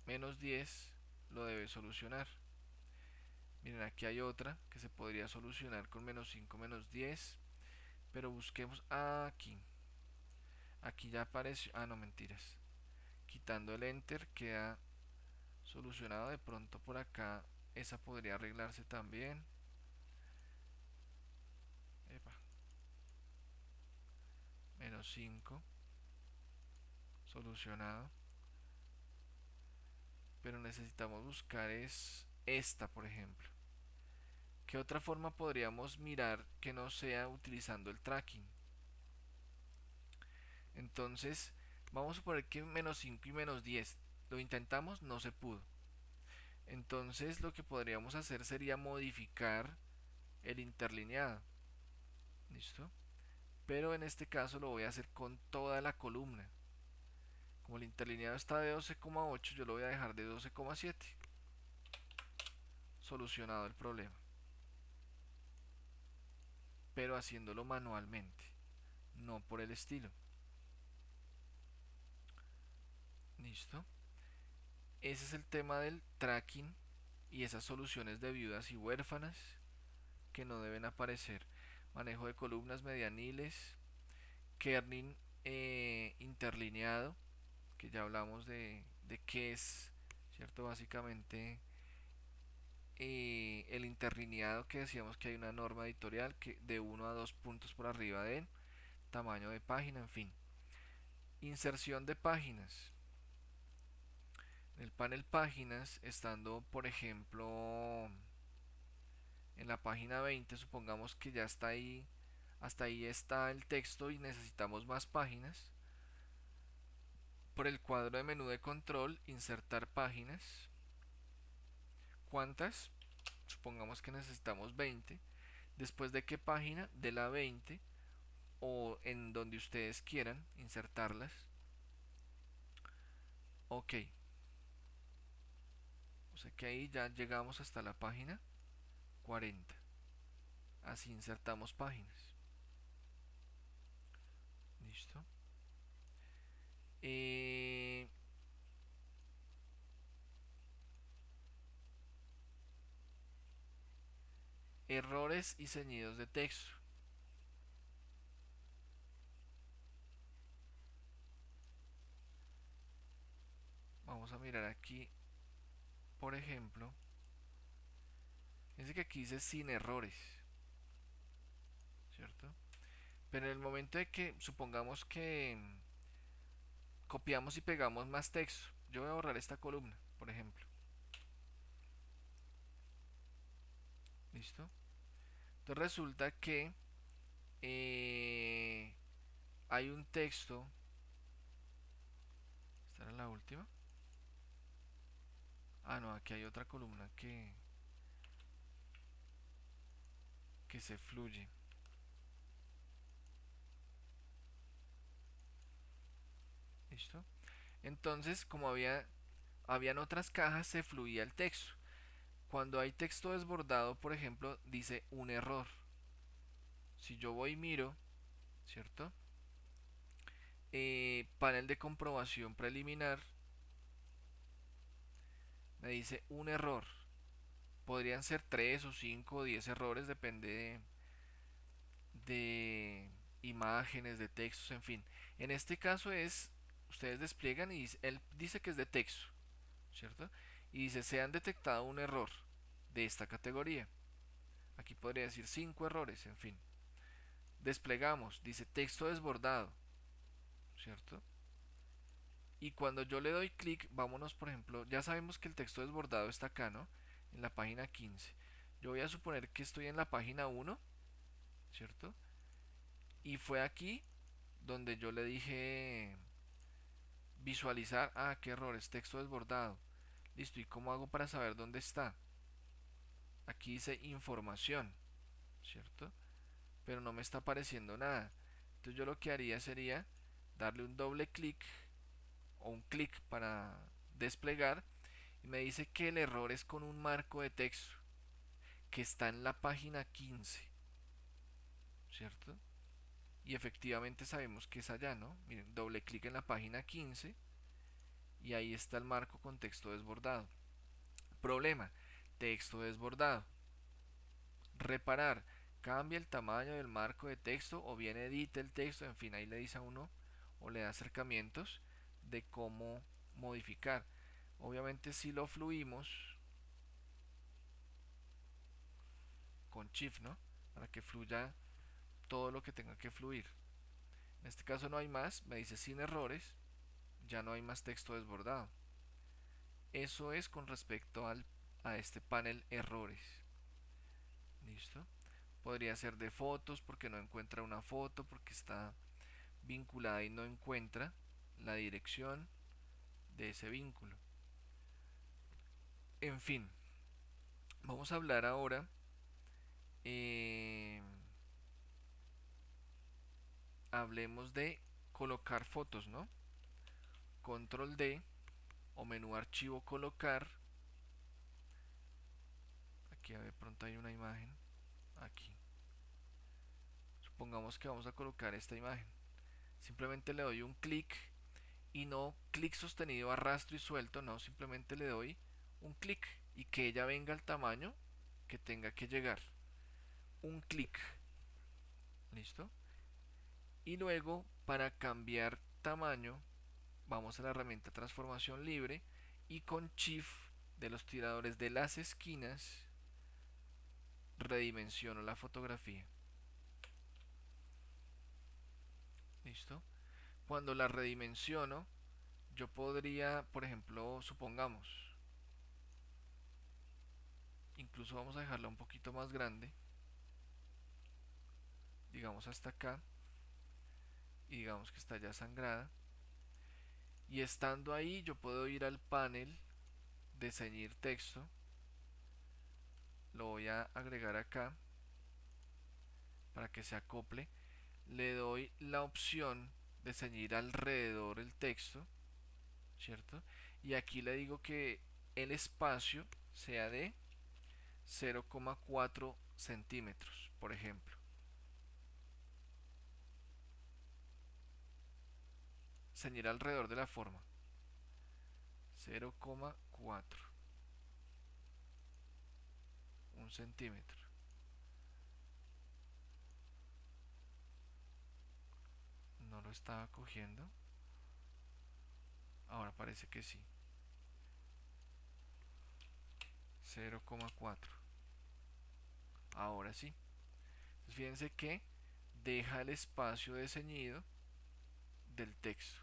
menos 10 lo debe solucionar. Miren, aquí hay otra que se podría solucionar con menos 5 menos 10, pero busquemos aquí. Aquí ya apareció, no, mentiras. Quitando el enter queda solucionado. De pronto por acá esa podría arreglarse también. Epa, menos 5 solucionado. Pero necesitamos buscar es esta, por ejemplo. ¿Qué otra forma podríamos mirar que no sea utilizando el tracking? Entonces, vamos a suponer que menos 5 y menos 10 lo intentamos, no se pudo. Entonces, lo que podríamos hacer sería modificar el interlineado. ¿Listo? Pero en este caso lo voy a hacer con toda la columna. Como el interlineado está de 12,8, yo lo voy a dejar de 12,7. Solucionado el problema. Pero haciéndolo manualmente, no por el estilo. ¿Listo? Ese es el tema del tracking y esas soluciones de viudas y huérfanas que no deben aparecer. Manejo de columnas medianiles, kerning interlineado, que ya hablamos de qué es, ¿cierto? Básicamente el interlineado, que decíamos que hay una norma editorial que de 1 a 2 puntos por arriba de tamaño de página, en fin. Inserción de páginas. En el panel páginas, estando por ejemplo en la página 20, supongamos que ya está ahí, hasta ahí está el texto y necesitamos más páginas. Por el cuadro de menú de control, insertar páginas. ¿Cuántas? Supongamos que necesitamos 20. Después de qué página, de la 20 o en donde ustedes quieran insertarlas. Ok, o sea que ahí ya llegamos hasta la página 40. Así insertamos páginas. Listo. Eh, Errores y ceñidos de texto. Vamos a mirar aquí, por ejemplo. Dice que aquí dice sin errores, ¿cierto? Pero en el momento de que supongamos que copiamos y pegamos más texto, yo voy a borrar esta columna, por ejemplo. ¿Listo? Entonces resulta que hay un texto. ¿Esta era la última? No, aquí hay otra columna que se fluye. ¿Listo? Entonces, como habían otras cajas, se fluía el texto. Cuando hay texto desbordado, por ejemplo, dice un error. Si yo voy y miro, ¿cierto? Panel de comprobación preliminar, me dice un error. Podrían ser 3 o 5 o 10 errores, depende de imágenes, de textos, en fin. En este caso ustedes despliegan y él dice que es de texto, ¿cierto? Y dice, se han detectado un error de esta categoría. Aquí podría decir 5 errores, en fin. Desplegamos, dice texto desbordado, ¿cierto? Y cuando yo le doy clic, vámonos, por ejemplo, ya sabemos que el texto desbordado está acá, ¿no? En la página 15. Yo voy a suponer que estoy en la página 1, ¿cierto? Y fue aquí donde yo le dije visualizar, qué errores, texto desbordado. Listo, ¿y cómo hago para saber dónde está? Aquí dice información, ¿cierto? Pero no me está apareciendo nada. Entonces yo lo que haría sería darle un doble clic o un clic para desplegar y me dice que el error es con un marco de texto que está en la página 15, ¿cierto? y efectivamente sabemos que es allá, ¿no? Miren, doble clic en la página 15 y ahí está el marco con texto desbordado. Problema, texto desbordado. Reparar, cambia el tamaño del marco de texto o bien edita el texto, en fin, ahí le dice a uno o le da acercamientos de cómo modificar. Obviamente si lo fluimos con Shift, ¿no? Para que fluya todo lo que tenga que fluir. En este caso no hay más, me dice sin errores, ya no hay más texto desbordado. Eso es con respecto a este panel errores. ¿Listo? Podría ser de fotos porque no encuentra una foto, porque está vinculada y no encuentra la dirección de ese vínculo. En fin, vamos a hablar ahora, eh, hablemos de colocar fotos, ¿no? Control D o menú archivo colocar. Aquí de pronto hay una imagen. Aquí. Supongamos que vamos a colocar esta imagen. Simplemente le doy un clic y no clic sostenido, arrastro y suelto, no, simplemente le doy un clic y que ella venga al tamaño que tenga que llegar. Un clic. ¿Listo? Y luego para cambiar tamaño vamos a la herramienta transformación libre y con Shift de los tiradores de las esquinas redimensiono la fotografía. ¿Listo? Cuando la redimensiono yo podría, por ejemplo, supongamos, incluso vamos a dejarla un poquito más grande, digamos hasta acá, y digamos que está ya sangrada, y estando ahí yo puedo ir al panel de ceñir texto, lo voy a agregar acá para que se acople, le doy la opción de ceñir alrededor el texto, ¿cierto? Y aquí le digo que el espacio sea de 0,4 centímetros, por ejemplo. Ceñir alrededor de la forma. 0,4. Un centímetro. No lo estaba cogiendo. Ahora parece que sí. 0,4. Ahora sí. Entonces fíjense que deja el espacio de ceñido del texto.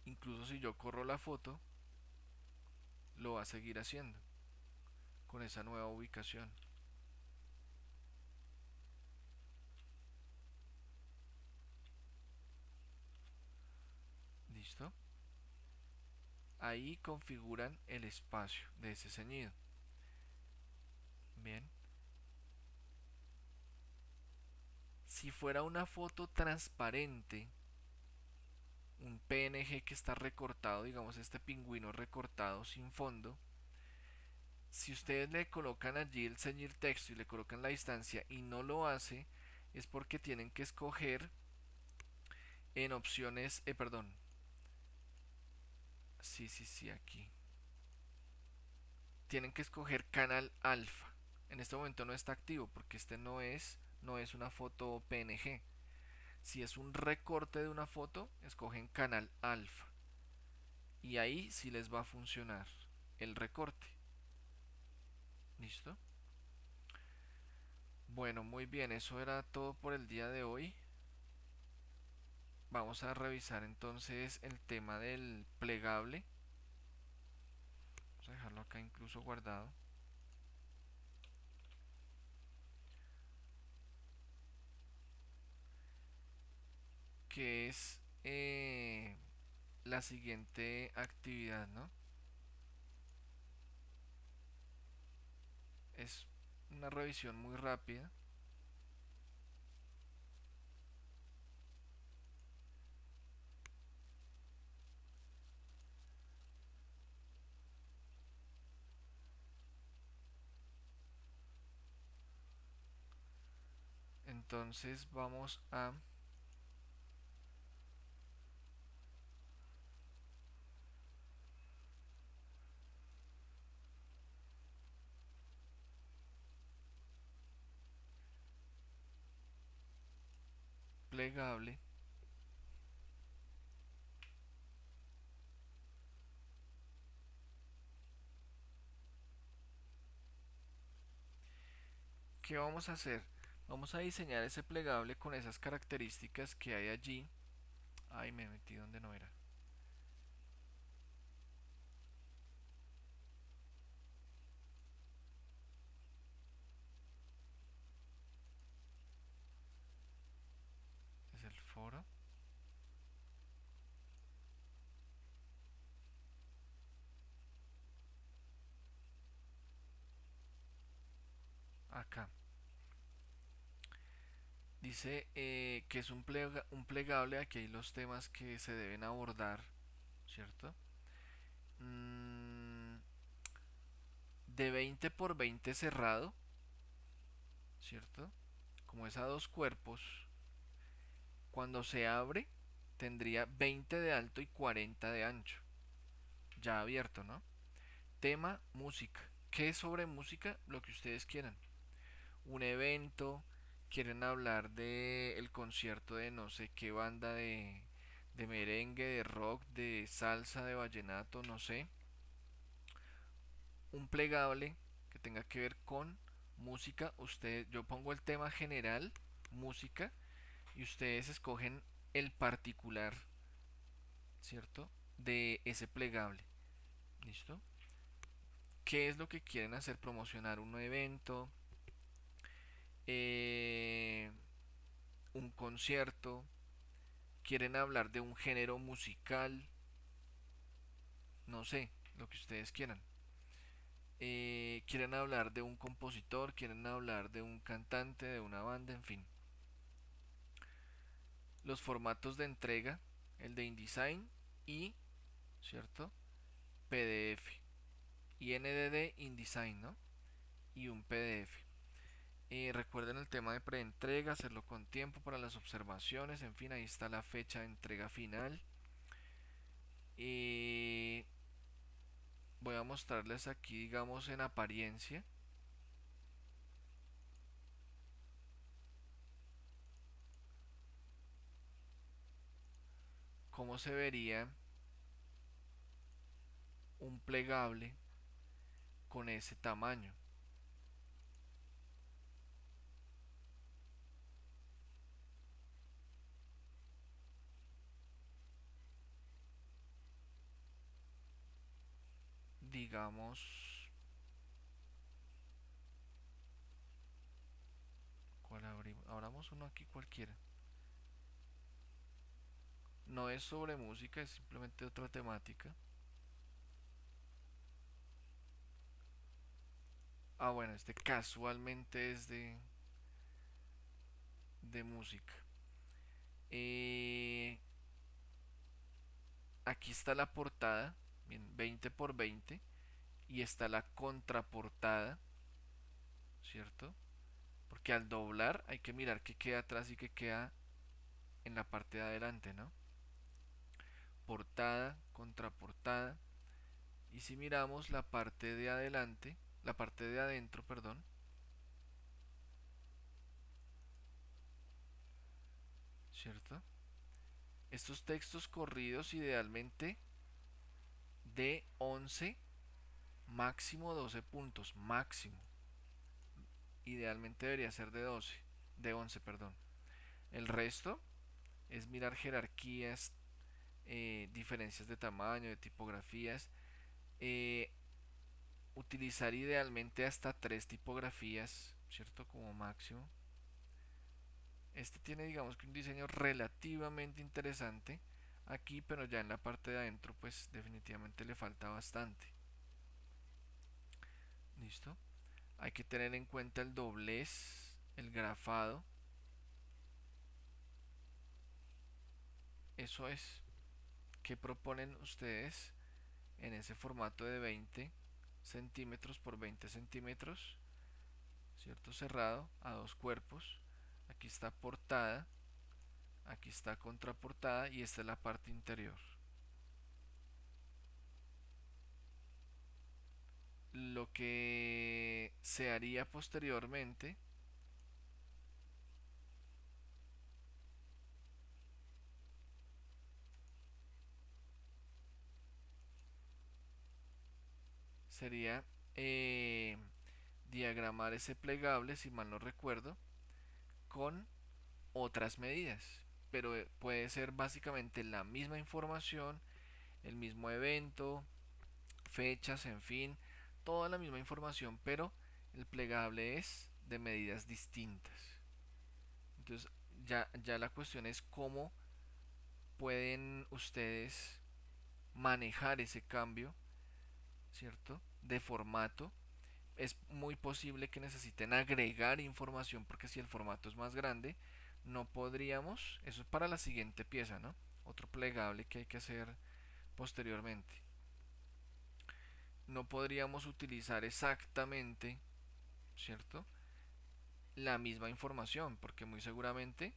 Incluso si yo corro la foto, lo va a seguir haciendo con esa nueva ubicación. ¿Listo? Ahí configuran el espacio de ese ceñido. Bien. Si fuera una foto transparente, un PNG que está recortado, digamos este pingüino recortado sin fondo, si ustedes le colocan allí el ceñir texto y le colocan la distancia y no lo hace, es porque tienen que escoger en opciones, perdón, sí, aquí. Tienen que escoger canal alfa. En este momento no está activo porque este no es una foto PNG. Si es un recorte de una foto, escogen canal alfa. Y ahí sí les va a funcionar el recorte. ¿Listo? Bueno, muy bien, eso era todo por el día de hoy. Vamos a revisar entonces el tema del plegable. Vamos a dejarlo acá incluso guardado. Que es la siguiente actividad, ¿no? Es una revisión muy rápida. Entonces vamos a plegable. ¿Qué vamos a hacer? Vamos a diseñar ese plegable con esas características que hay allí. Ay, me metí donde no era. Es el foro. Acá. Dice que es un plegable. Aquí hay los temas que se deben abordar, ¿cierto? Mm, de 20 por 20 cerrado, ¿cierto? Como es a dos cuerpos, cuando se abre tendría 20 de alto y 40 de ancho. Ya abierto, ¿no? Tema, música. ¿Qué es sobre música? Lo que ustedes quieran. Un evento, quieren hablar de el concierto de no sé qué banda de merengue, de rock, de salsa, de vallenato, no sé. Un plegable que tenga que ver con música. Yo pongo el tema general, música, y ustedes escogen el particular, ¿cierto? De ese plegable. ¿Listo? ¿Qué es lo que quieren hacer? Promocionar un evento, eh, un concierto, quieren hablar de un género musical, no sé, lo que ustedes quieran. Quieren hablar de un compositor, quieren hablar de un cantante, de una banda, en fin. Los formatos de entrega, el de InDesign y, ¿cierto? PDF. Y NDD InDesign, ¿no? Y un PDF. Recuerden el tema de preentrega, hacerlo con tiempo para las observaciones, en fin, ahí está la fecha de entrega final. Eh, Voy a mostrarles aquí, digamos, en apariencia, cómo se vería un plegable con ese tamaño. Digamos, ¿cuál abrimos? Abramos uno aquí cualquiera. No es sobre música, es simplemente otra temática. Ah, bueno, este casualmente es de música. Eh, Aquí está la portada, bien, 20 por 20, y está la contraportada, ¿cierto? Porque al doblar hay que mirar qué queda atrás y qué queda en la parte de adelante, ¿no? Portada, contraportada. Y si miramos la parte de adelante, la parte de adentro, perdón, ¿cierto? Estos textos corridos idealmente de 11, máximo 12 puntos, máximo. Idealmente debería ser de 12, de 11, perdón. El resto es mirar jerarquías, diferencias de tamaño, de tipografías, eh, utilizar idealmente hasta tres tipografías, ¿cierto? Como máximo. Este tiene, digamos que un diseño relativamente interesante aquí, pero ya en la parte de adentro, pues definitivamente le falta bastante. ¿Listo? Hay que tener en cuenta el doblez, el grafado. Eso es. ¿Qué proponen ustedes en ese formato de 20 centímetros por 20 centímetros? ¿Cierto? Cerrado a dos cuerpos. aquí está portada, aquí está contraportada y esta es la parte interior. Lo que se haría posteriormente sería eh, diagramar ese plegable, si mal no recuerdo, con otras medidas. Pero puede ser básicamente la misma información, el mismo evento, fechas, en fin, toda la misma información, pero el plegable es de medidas distintas. Entonces ya la cuestión es cómo pueden ustedes manejar ese cambio, ¿cierto? De formato. Es muy posible que necesiten agregar información porque si el formato es más grande, no podríamos, eso es para la siguiente pieza, ¿no? Otro plegable que hay que hacer posteriormente. No podríamos utilizar exactamente, ¿cierto? La misma información porque muy seguramente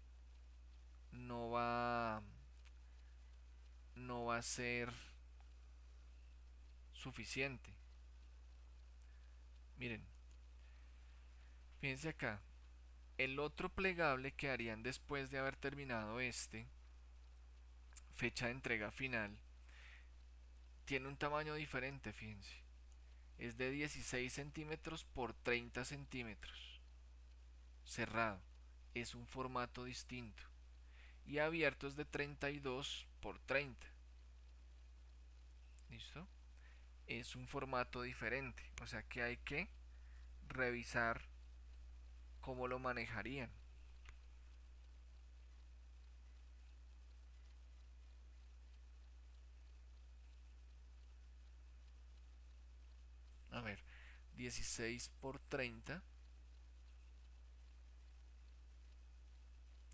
no va, no va a ser suficiente. Miren, fíjense acá, el otro plegable que harían después de haber terminado este, fecha de entrega final, tiene un tamaño diferente, fíjense. Es de 16 centímetros por 30 centímetros. Cerrado. Es un formato distinto. Y abierto es de 32 por 30. ¿Listo? Es un formato diferente. O sea que hay que revisar cómo lo manejarían. A ver, 16 por 30.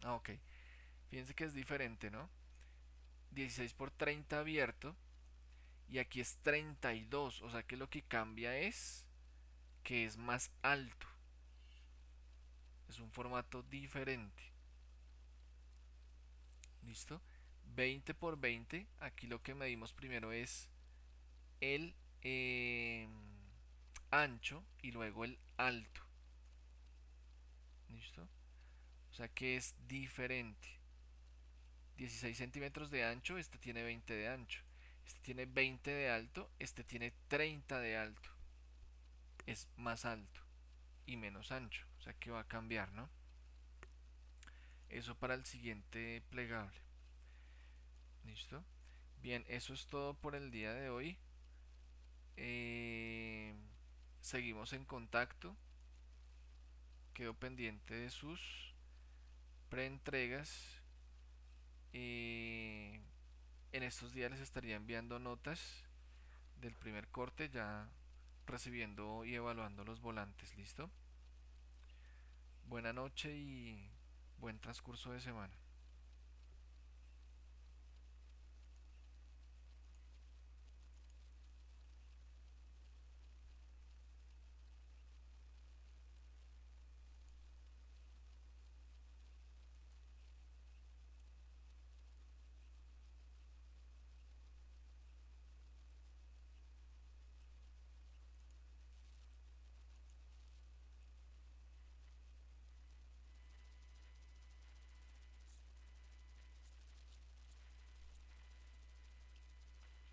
Ah, ok. Fíjense que es diferente, ¿no? 16 por 30 abierto y aquí es 32, o sea que lo que cambia es que es más alto, es un formato diferente. ¿Listo? 20 por 20, aquí lo que medimos primero es el ancho y luego el alto. ¿Listo? O sea que es diferente. 16 centímetros de ancho, este tiene 20 de ancho. Este tiene 20 de alto, este tiene 30 de alto. Es más alto y menos ancho. O sea que va a cambiar, ¿no? Eso para el siguiente plegable. ¿Listo? Bien, eso es todo por el día de hoy. Eh, seguimos en contacto. Quedo pendiente de sus preentregas. Eh, en estos días les estaría enviando notas del primer corte, ya recibiendo y evaluando los volantes. ¿Listo? Buena noche y buen transcurso de semana.